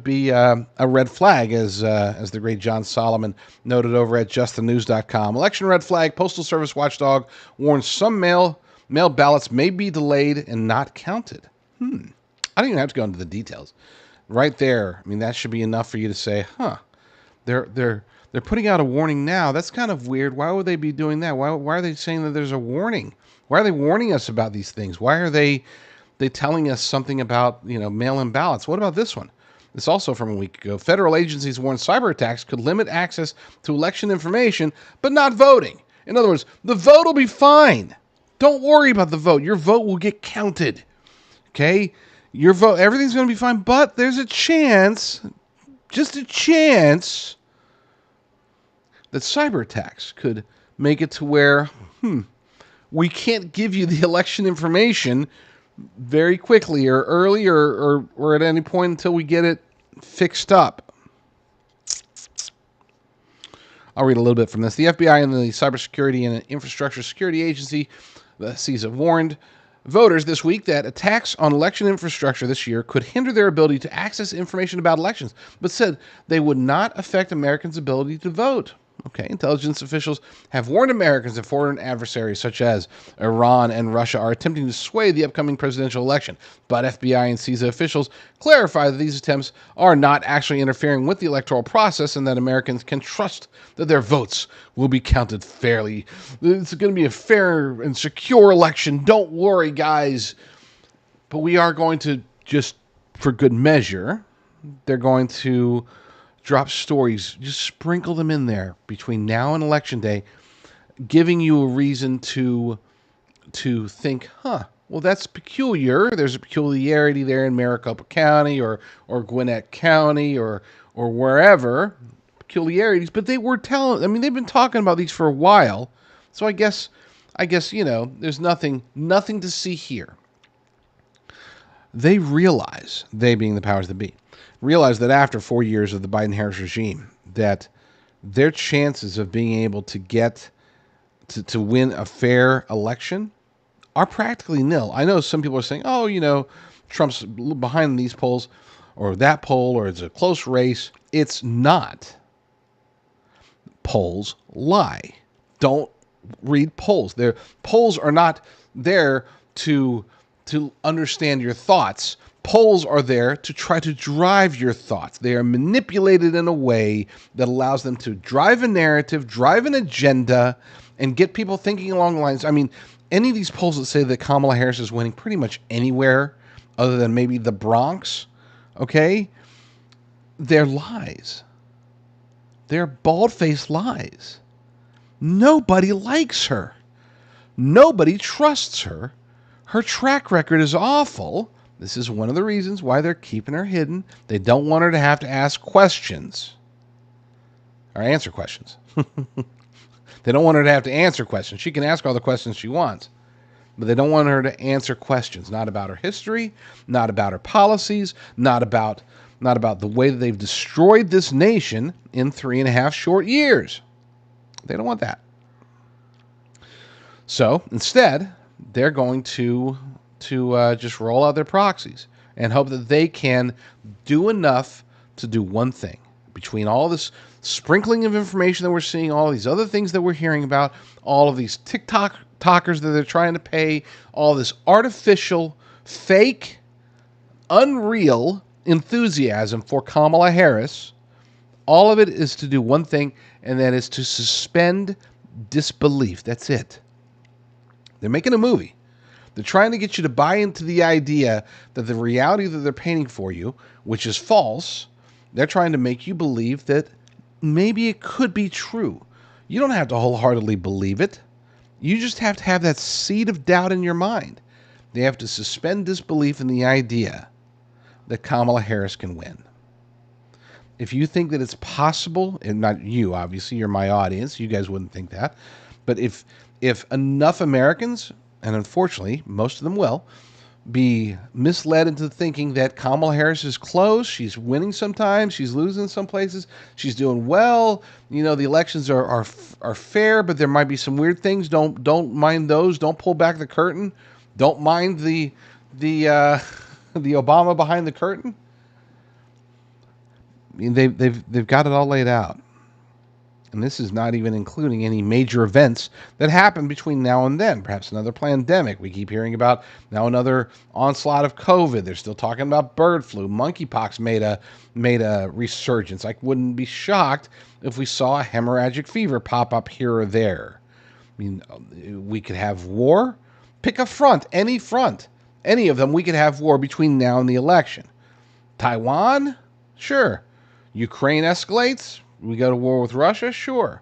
be a red flag, as the great John Solomon noted over at justthenews.com. Election red flag. Postal Service watchdog warns some mail ballots may be delayed and not counted. I don't even have to go into the details. Right there, I mean, that should be enough for you to say, they're They're putting out a warning now. That's kind of weird. Why would they be doing that? Why are they saying that there's a warning? Why are they warning us about these things? Why are they telling us something about, mail-in ballots? What about this one? It's also from a week ago. Federal agencies warn cyber attacks could limit access to election information, but not voting. In other words, the vote will be fine. Don't worry about the vote. Your vote will get counted. Okay? Your vote, everything's going to be fine, but there's a chance, just a chance, that cyber attacks could make it to where, we can't give you the election information very quickly or early or at any point until we get it fixed up. I'll read a little bit from this. The FBI and the Cybersecurity and Infrastructure Security Agency, the CISA, warned voters this week that attacks on election infrastructure this year could hinder their ability to access information about elections, but said they would not affect Americans' ability to vote. Okay, intelligence officials have warned Americans that foreign adversaries such as Iran and Russia are attempting to sway the upcoming presidential election. But FBI and CISA officials clarify that these attempts are not actually interfering with the electoral process and that Americans can trust that their votes will be counted fairly. It's going to be a fair and secure election. Don't worry, guys. But we are going to, just for good measure, they're going to drop stories, just sprinkle them in there between now and Election Day, giving you a reason to think, well, that's peculiar. There's a peculiarity there in Maricopa County or Gwinnett County or wherever, peculiarities. But they've been talking about these for a while. So I guess, there's nothing to see here. They realize, they being the powers that be, realize that after 4 years of the Biden-Harris regime, that their chances of being able to get to win a fair election are practically nil. I know some people are saying, Trump's behind these polls or that poll, or it's a close race. It's not. Polls lie. Don't read polls. Polls are not there to understand your thoughts. Polls are there to try to drive your thoughts. They are manipulated in a way that allows them to drive a narrative, drive an agenda, and get people thinking along the lines. I mean, any of these polls that say that Kamala Harris is winning pretty much anywhere other than maybe the Bronx, okay, they're lies. They're bald-faced lies. Nobody likes her. Nobody trusts her. Her track record is awful. This is one of the reasons why they're keeping her hidden. They don't want her to have to ask questions. Or answer questions. They don't want her to have to answer questions. She can ask all the questions she wants. But they don't want her to answer questions. Not about her history, not about her policies, not about the way that they've destroyed this nation in 3.5 short years. They don't want that. So, instead, they're going to just roll out their proxies and hope that they can do enough to do one thing. Between all this sprinkling of information that we're seeing, all these other things that we're hearing about, all of these TikTokers that they're trying to pay, all this artificial, fake, unreal enthusiasm for Kamala Harris, all of it is to do one thing, and that is to suspend disbelief. That's it. They're making a movie. They're trying to get you to buy into the idea that the reality that they're painting for you, which is false, they're trying to make you believe that maybe it could be true. You don't have to wholeheartedly believe it. You just have to have that seed of doubt in your mind. They have to suspend disbelief in the idea that Kamala Harris can win. If you think that it's possible, and not you, obviously, you're my audience, you guys wouldn't think that, but if enough Americans, and unfortunately, most of them will, be misled into thinking that Kamala Harris is close, she's winning sometimes, she's losing some places, she's doing well, the elections are fair, but there might be some weird things. Don't mind those. Don't pull back the curtain. Don't mind the Obama behind the curtain. I mean, they've got it all laid out. And this is not even including any major events that happen between now and then. Perhaps another pandemic. We keep hearing about now another onslaught of COVID. They're still talking about bird flu. Monkeypox made a resurgence. I wouldn't be shocked if we saw a hemorrhagic fever pop up here or there. I mean, we could have war. Pick a front, any of them. We could have war between now and the election. Taiwan, sure. Ukraine escalates. We go to war with Russia? Sure.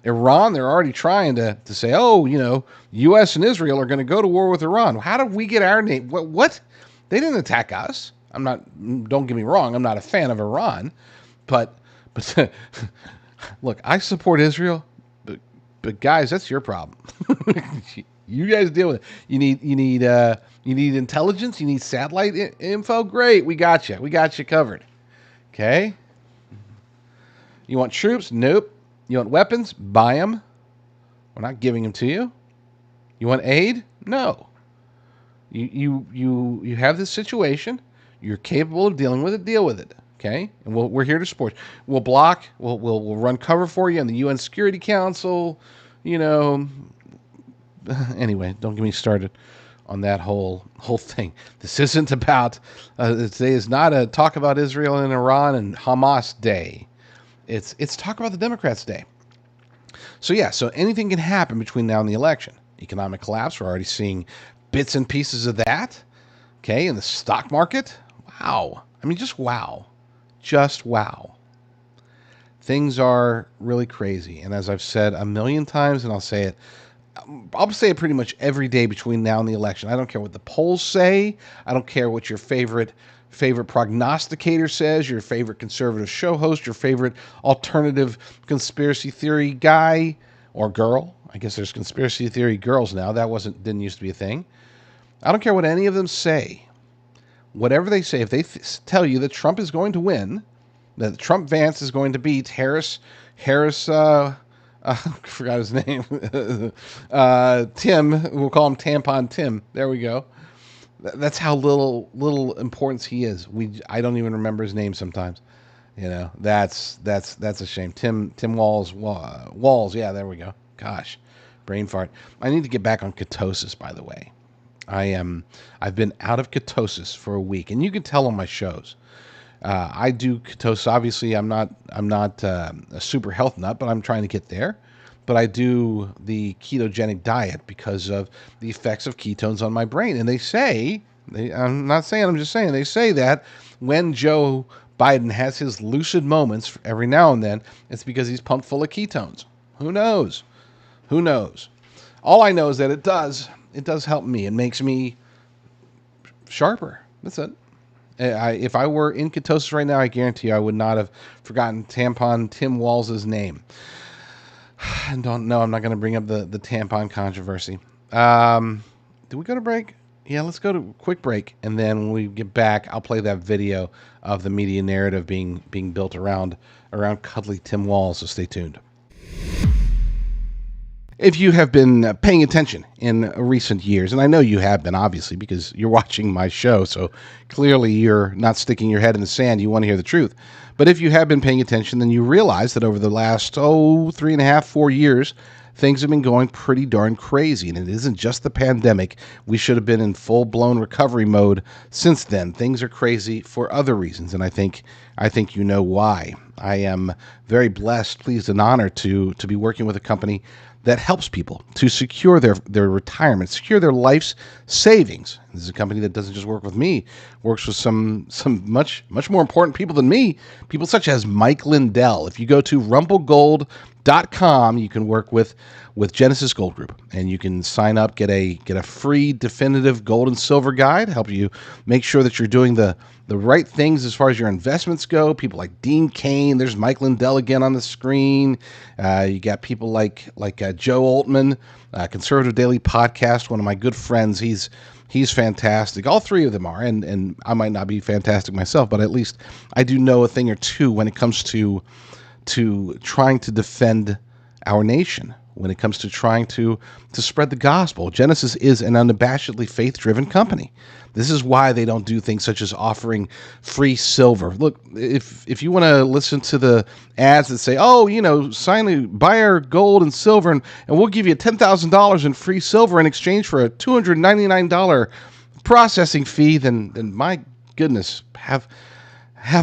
Iran, they're already trying to say, oh, U.S. and Israel are going to go to war with Iran. How did we get our name? What? They didn't attack us. Don't get me wrong, I'm not a fan of Iran. But look, I support Israel, but guys, that's your problem. You guys deal with it. You need intelligence. You need satellite info. Great, we got you. We got you covered. Okay. You want troops? Nope. You want weapons? Buy them. We're not giving them to you. You want aid? No. You have this situation. You're capable of dealing with it. Deal with it. Okay. And we're here to support you. We'll block. We'll run cover for you in the UN Security Council. Anyway, don't get me started on that whole thing. This isn't about. Today is not a talk about Israel and Iran and Hamas day. It's talk about the Democrats' day. So anything can happen between now and the election. Economic collapse, we're already seeing bits and pieces of that. Okay, in the stock market, wow. I mean, just wow. Things are really crazy. And as I've said a million times, and I'll say it pretty much every day between now and the election. I don't care what the polls say. I don't care what your favorite prognosticator says, your favorite conservative show host, your favorite alternative conspiracy theory guy or girl. I guess there's conspiracy theory girls now. That didn't used to be a thing. I don't care what any of them say. Whatever they say, if they tell you that Trump is going to win, that Trump Vance is going to beat Harris, I forgot his name. Tim, we'll call him Tampon Tim. There we go. That's how little importance he is. I don't even remember his name sometimes. That's a shame. Tim Walz. Yeah, there we go. Gosh, brain fart. I need to get back on ketosis, by the way. I've been out of ketosis for a week, and you can tell on my shows. I do ketosis. Obviously, I'm not a super health nut, but I'm trying to get there. But I do the ketogenic diet because of the effects of ketones on my brain. And they say, I'm not saying, I'm just saying, they say that when Joe Biden has his lucid moments every now and then, it's because he's pumped full of ketones. Who knows? All I know is that it does help me. It makes me sharper. That's it. If I were in ketosis right now, I guarantee you I would not have forgotten Tampon Tim Walz's name. And I'm not going to bring up the tampon controversy. Do we go to break? Yeah, let's go to a quick break. And then when we get back, I'll play that video of the media narrative being built around cuddly Tim Walz. So stay tuned. If you have been paying attention in recent years, and I know you have been, obviously, because you're watching my show, so clearly you're not sticking your head in the sand. You want to hear the truth. But if you have been paying attention, then you realize that over the last, 3.5, 4 years, things have been going pretty darn crazy. And it isn't just the pandemic. We should have been in full-blown recovery mode since then. Things are crazy for other reasons, and I think you know why. I am very blessed, pleased, and honored to be working with a company that helps people to secure their retirement, secure their life's savings. This is a company that doesn't just work with me, works with some much more important people than me, people such as Mike Lindell. If you go to rumblegold.com, you can work with Genesis Gold Group, and you can sign up, get a free definitive gold and silver guide, help you make sure that you're doing the right things as far as your investments go. People like Dean Cain, there's Mike Lindell again on the screen. You got people like Joe Altman, Conservative Daily Podcast, one of my good friends. He's fantastic. All three of them are, and I might not be fantastic myself, but at least I do know a thing or two when it comes to trying to defend our nation. when it comes to trying to spread the gospel. Genesis is an unabashedly faith-driven company. This is why they don't do things such as offering free silver. Look, if you want to listen to the ads that say, buy our gold and silver, and we'll give you $10,000 in free silver in exchange for a $299 processing fee, then my goodness, have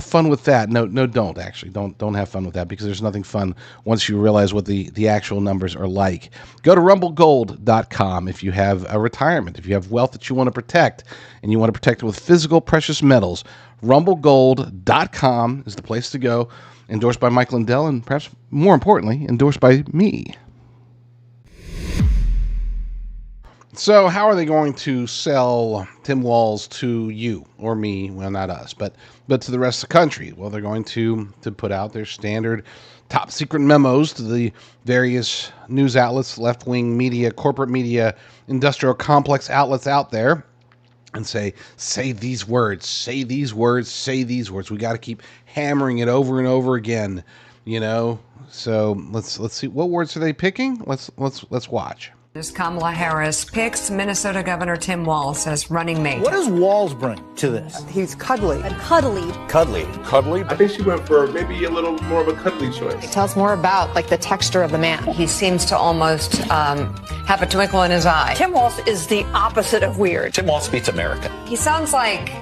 fun with that. No, don't actually. Don't have fun with that, because there's nothing fun once you realize what the actual numbers are like. Go to rumblegold.com if you have a retirement, if you have wealth that you want to protect, and you want to protect it with physical precious metals. Rumblegold.com is the place to go. Endorsed by Mike Lindell, and perhaps more importantly, endorsed by me. So how are they going to sell Tim Walz to you or me? Well, not us, but to the rest of the country. Well, they're going to put out their standard top secret memos to the various news outlets, left-wing media, corporate media, industrial complex outlets out there, and say these words, say these words, say these words. We got to keep hammering it over and over again, So let's see, what words are they picking? Let's watch. Kamala Harris picks Minnesota Governor Tim Walz as running mate. What does Walz bring to this? He's cuddly. Cuddly. I think she went for maybe a little more of a cuddly choice. It tells more about the texture of the man. He seems to almost have a twinkle in his eye. Tim Walz is the opposite of weird. Tim Walz beats America. He sounds like,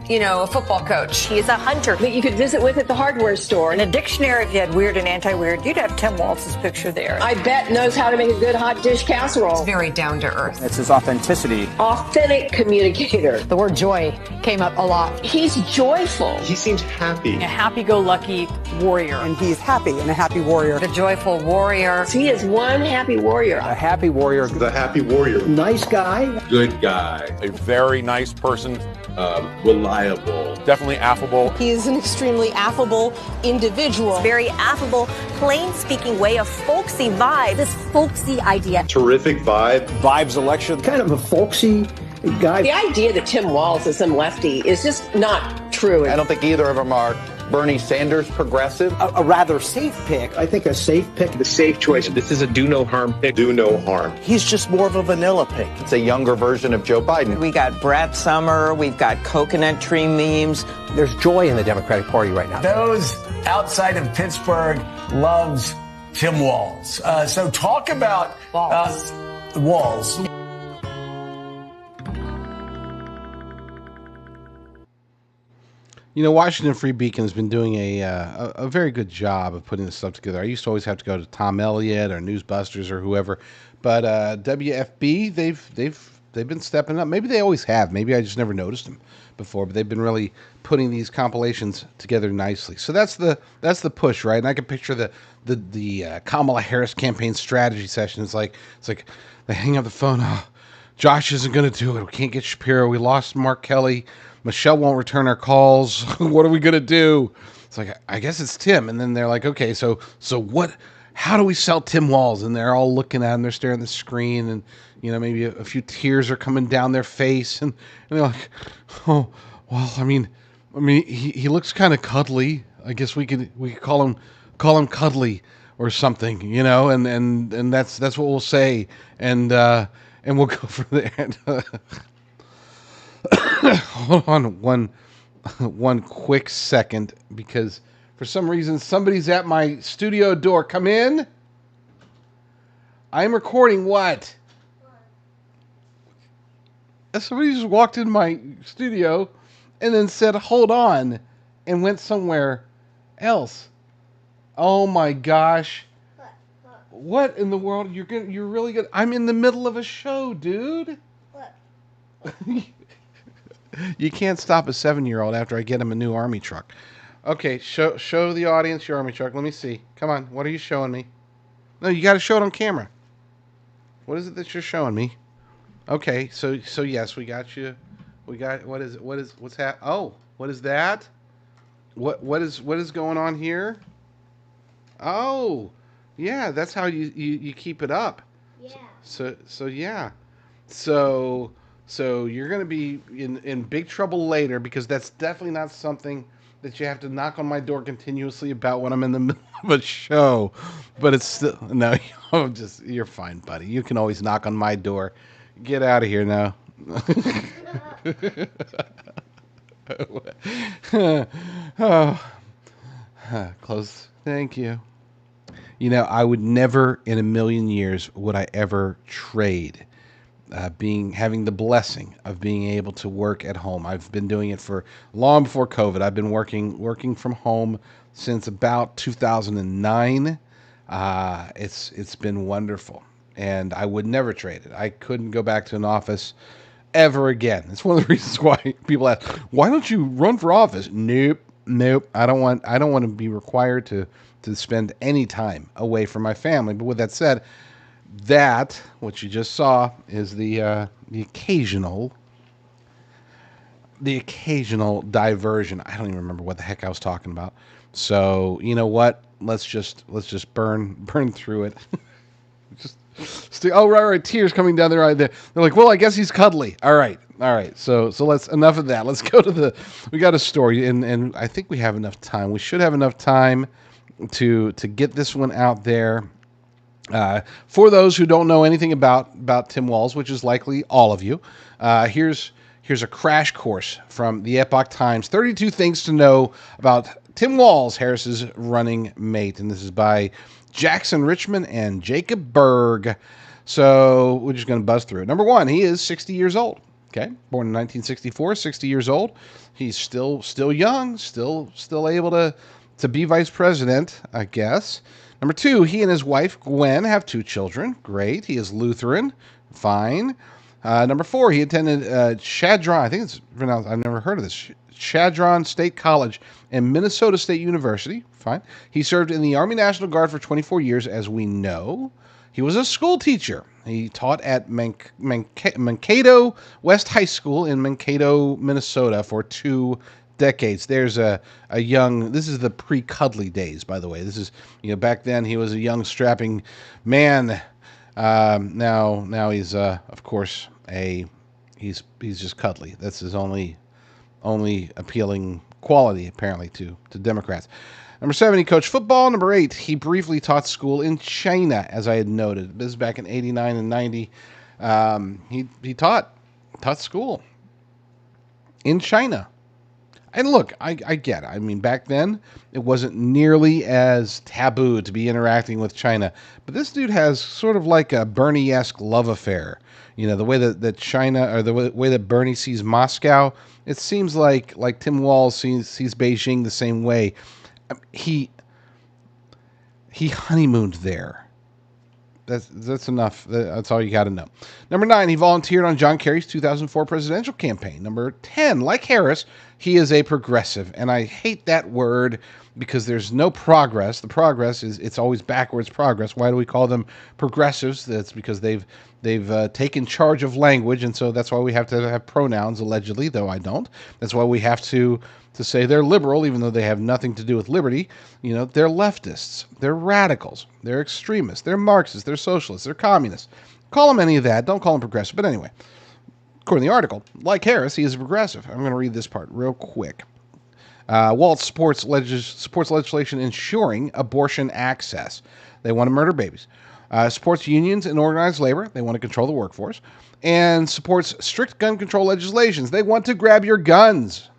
a football coach. He is a hunter that you could visit with at the hardware store. In a dictionary, if you had weird and anti-weird, you'd have Tim Walz's picture there. I bet knows how to make a good hot dish casserole. He's very down to earth. It's his authenticity. Authentic communicator. The word joy came up a lot. He's joyful. He seems happy. A happy-go-lucky warrior. And he's happy and a happy warrior. The joyful warrior. He is one happy warrior. A happy warrior. The happy warrior. Nice guy. Good guy. A very nice person. Reliable. Definitely affable. He is an extremely affable individual. Very affable, plain-speaking way, a folksy vibe. This folksy idea. Terrific vibe. Vibes election. Kind of a folksy guy. The idea that Tim Walz is some lefty is just not true. I don't think either of them are Bernie Sanders progressive. A rather safe pick. I think a safe pick. The safe choice. This is a do no harm pick. Do no harm. He's just more of a vanilla pick. It's a younger version of Joe Biden. We got Brad Summer. We've got coconut tree memes. There's joy in the Democratic Party right now. Those outside of Pittsburgh loves Tim Walz. So talk about Walz. Washington Free Beacon has been doing a very good job of putting this stuff together. I used to always have to go to Tom Elliott or Newsbusters or whoever, but WFB they've been stepping up. Maybe they always have. Maybe I just never noticed them before, but they've been really putting these compilations together nicely. So that's the push, right? And I can picture the Kamala Harris campaign strategy session. It's like they hang up the phone. Oh, Josh isn't going to do it. We can't get Shapiro. We lost Mark Kelly. Michelle won't return our calls. What are we going to do? It's like, I guess it's Tim. And then they're like, okay, so what, how do we sell Tim Walz? And they're all looking at him. They're staring at the screen, and, maybe a few tears are coming down their face. And they're like, oh, well, I mean, he looks kind of cuddly. I guess we could call him cuddly or something, and that's what we'll say. And we'll go from there. Hold on one quick second, because for some reason somebody's at my studio door. Come in. I'm recording what? Somebody just walked in my studio and then said, hold on, and went somewhere else. Oh my gosh. What in the world? You're really good. I'm in the middle of a show, dude. What? You can't stop a 7-year-old after I get him a new army truck. Okay, show the audience your army truck. Let me see. Come on, what are you showing me? No, you got to show it on camera. What is it that you're showing me? Okay, so yes, we got you. We got, what's that? Oh, what is that? What is going on here? Oh, yeah, that's how you keep it up. Yeah. So yeah. So you're going to be in big trouble later, because that's definitely not something that you have to knock on my door continuously about when I'm in the middle of a show. But it's still, no, you're fine, buddy. You can always knock on my door. Get out of here now. Oh, close. Thank you. You know, I would never in a million years would I ever trade having the blessing of being able to work at home. I've been doing it for long before COVID. I've been working from home since about 2009. It's been wonderful, and I would never trade it. I couldn't go back to an office ever again. It's one of the reasons why people ask, "Why don't you run for office?" Nope. I don't want to be required to spend any time away from my family. But with that said, that what you just saw is the occasional diversion. I don't even remember what the heck I was talking about. So you know what? Let's just burn through it. Right. Tears coming down their eye. They're like, well, I guess he's cuddly. All right. So let's enough of that. Let's go to we got a story, and I think we have enough time. We should have enough time to get this one out there. For those who don't know anything about Tim Walz, which is likely all of you, here's a crash course from the Epoch Times. 32 things to know about Tim Walz, Harris's running mate, and this is by Jackson Richmond and Jacob Berg. So we're just going to buzz through it. Number one, he is 60 years old. Okay, born in 1964, 60 years old. He's still young, still able to be vice president, I guess. Number two, he and his wife, Gwen, have 2 children. Great. He is Lutheran. Fine. Number four, he attended Chadron. I think it's pronounced, I've never heard of this. Chadron State College and Minnesota State University. Fine. He served in the Army National Guard for 24 years, as we know. He was a school teacher. He taught at Mankato West High School in Mankato, Minnesota for 2 decades. There's a young, this is the pre-cuddly days, by the way. This is, back then he was a young strapping man. Now he's, of course, he's just cuddly. That's his only appealing quality, apparently, to Democrats. Number 7, he coached football. Number 8, he briefly taught school in China, as I had noted. This is back in 89 and 90. He taught school in China. And look, I get it. I mean, back then, it wasn't nearly as taboo to be interacting with China. But this dude has sort of like a Bernie-esque love affair. The way that China, or the way that Bernie sees Moscow, it seems like Tim Walz sees Beijing the same way. He honeymooned there. That's enough. That's all you got to know. Number 9, he volunteered on John Kerry's 2004 presidential campaign. Number 10, like Harris, he is a progressive, and I hate that word because there's no progress. The progress it's always backwards progress. Why do we call them progressives? That's because they've taken charge of language, and so that's why we have to have pronouns, allegedly, though I don't. That's why we have to say they're liberal, even though they have nothing to do with liberty. They're leftists, they're radicals, they're extremists, they're Marxists, they're socialists, they're communists. Call them any of that. Don't call them progressive. But anyway, according to the article, like Harris, he is a progressive. I'm going to read this part real quick. Walz supports legislation ensuring abortion access. They want to murder babies. Supports unions and organized labor. They want to control the workforce. And supports strict gun control legislations. They want to grab your guns.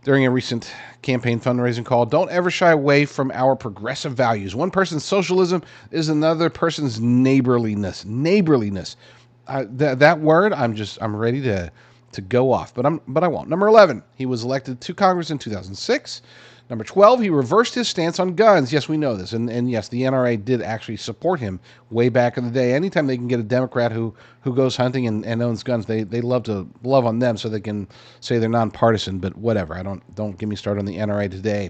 During a recent campaign fundraising call, don't ever shy away from our progressive values. One person's socialism is another person's neighborliness. That word, I'm ready to go off, but I won't. Number 11, he was elected to Congress in 2006. Number 12, he reversed his stance on guns. Yes, we know this, and yes, the NRA did actually support him way back in the day. Anytime they can get a Democrat who goes hunting and owns guns, they love to love on them so they can say they're nonpartisan. But whatever, don't get me started on the NRA today.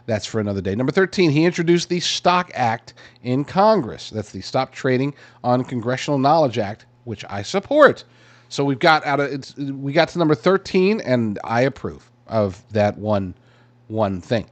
That's for another day. Number 13, he introduced the Stock Act in Congress. That's the Stop Trading on Congressional Knowledge Act, which I support. So we got to number 13, and I approve of that one thing.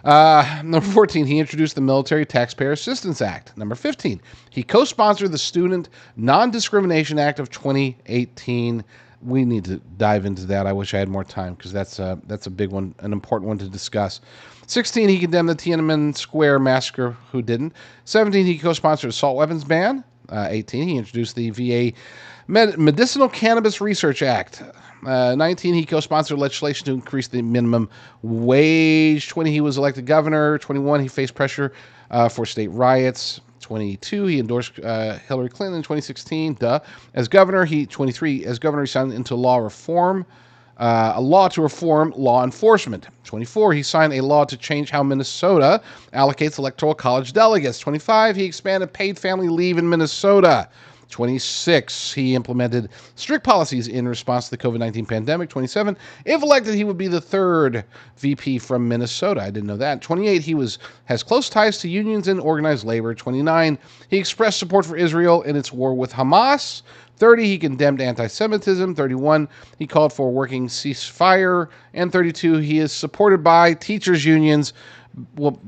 Number 14, he introduced the Military Taxpayer Assistance Act. Number 15, he co-sponsored the Student Non-Discrimination Act of 2018. we need to dive into that. I wish I had more time because that's a big one, an important one to discuss. 16, he condemned the Tiananmen Square massacre. Who didn't? 17, he co-sponsored assault weapons ban. 18, he introduced the VA Medicinal Cannabis Research Act. 19, he co-sponsored legislation to increase the minimum wage. 20, he was elected governor. 21, he faced pressure for state riots. 22, he endorsed Hillary Clinton in 2016. As governor, 23, as governor, he signed into law reform, a law to reform law enforcement. 24, he signed a law to change how Minnesota allocates electoral college delegates. 25, he expanded paid family leave in Minnesota. 26, he implemented strict policies in response to the COVID-19 pandemic. 27, if elected, he would be the third VP from Minnesota. I didn't know that. 28, he has close ties to unions and organized labor. 29, he expressed support for Israel in its war with Hamas. 30, he condemned anti-Semitism. 31, he called for a working ceasefire. And 32, he is supported by teachers' unions. Well,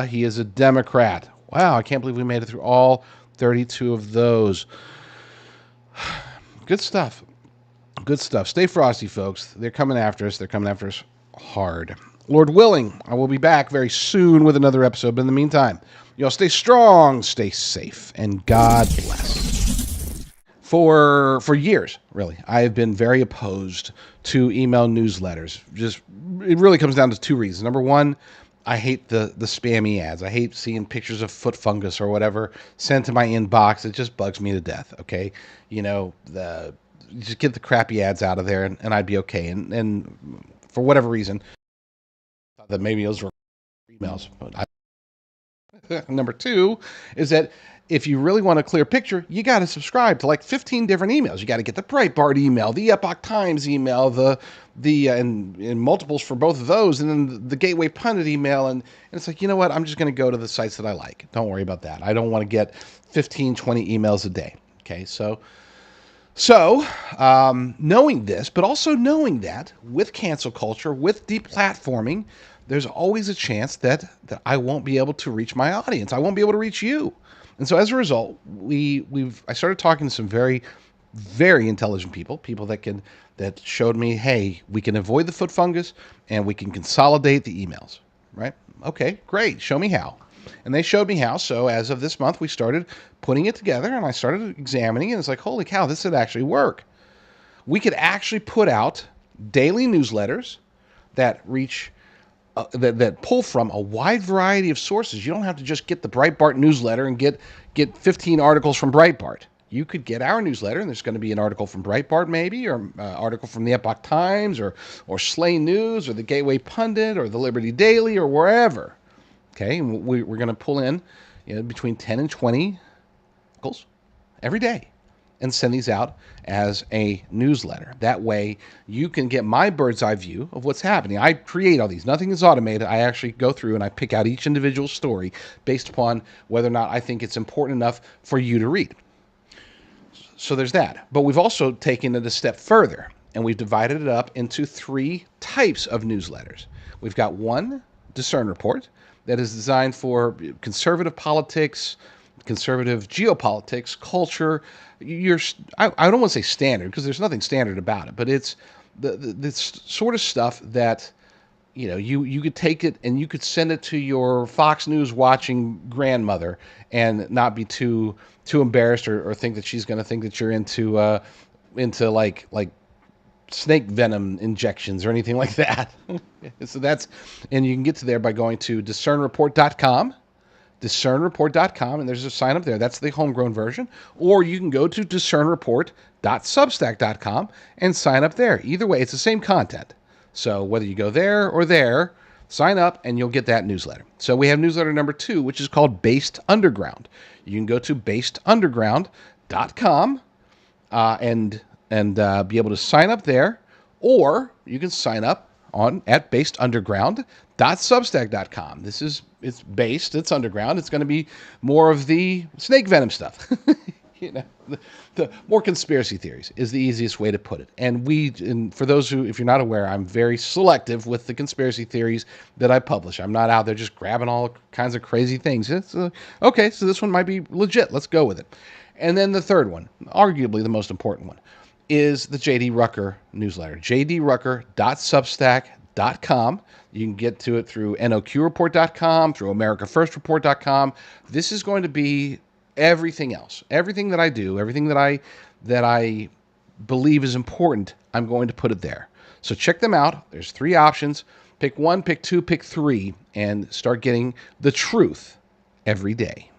he is a Democrat. Wow, I can't believe we made it through all 32 of those. Good stuff. Good stuff. Stay frosty, folks. They're coming after us. They're coming after us hard. Lord willing, I will be back very soon with another episode. But in the meantime, y'all stay strong, stay safe, and God bless. For years, really, I have been very opposed to email newsletters. It really comes down to two reasons. Number one, I hate the spammy ads. I hate seeing pictures of foot fungus or whatever sent to my inbox. It just bugs me to death, okay? Just get the crappy ads out of there and I'd be okay. And for whatever reason, I thought that maybe those were emails. But Number two is that if you really want a clear picture, you got to subscribe to like 15 different emails. You got to get the Breitbart email, the Epoch Times email, and multiples for both of those, and then the Gateway Pundit email. And it's like, you know what? I'm just going to go to the sites that I like. Don't worry about that. I don't want to get 15, 20 emails a day. Okay, so knowing this, but also knowing that with cancel culture, with deplatforming, there's always a chance that I won't be able to reach my audience. I won't be able to reach you. And so as a result, I started talking to some very, very intelligent people that showed me, hey, we can avoid the foot fungus and we can consolidate the emails, right? Okay, great. Show me how. And they showed me how. So as of this month, we started putting it together and I started examining it. And it's like, holy cow, this would actually work. We could actually put out daily newsletters that reach that pull from a wide variety of sources. You don't have to just get the Breitbart newsletter and get 15 articles from Breitbart. You could get our newsletter, and there's going to be an article from Breitbart maybe, or an article from the Epoch Times, or Slay News, or the Gateway Pundit, or the Liberty Daily, or wherever. Okay, and we're going to pull in between 10 and 20 articles every day and send these out as a newsletter. That way you can get my bird's eye view of what's happening. I create all these. Nothing is automated. I actually go through and I pick out each individual story based upon whether or not I think it's important enough for you to read. So there's that. But we've also taken it a step further, and we've divided it up into 3 types of newsletters. We've got one Discern Report that is designed for conservative politics, conservative geopolitics, culture. I don't want to say standard because there's nothing standard about it, but it's the sort of stuff that you could take it and you could send it to your Fox News watching grandmother and not be too embarrassed or think that she's going to think that you're into like snake venom injections or anything like that. So and you can get to there by going to discernreport.com. discernreport.com, and there's a sign up there. That's the homegrown version. Or you can go to discernreport.substack.com and sign up there. Either way, it's the same content. So whether you go there or there, sign up and you'll get that newsletter. So we have newsletter number 2, which is called Based Underground. You can go to basedunderground.com and be able to sign up there, or you can sign up at basedunderground.substack.com. It's based, it's underground. It's going to be more of the snake venom stuff. The more conspiracy theories is the easiest way to put it. And for those who, if you're not aware, I'm very selective with the conspiracy theories that I publish. I'm not out there just grabbing all kinds of crazy things. It's okay, so this one might be legit. Let's go with it. And then the third one, arguably the most important one, is the J.D. Rucker newsletter, jdrucker.substack.com. You can get to it through noqreport.com, through americafirstreport.com. This is going to be everything else. Everything that I do, everything that I believe is important, I'm going to put it there. So check them out. There's 3 options. Pick 1, pick 2, pick 3, and start getting the truth every day.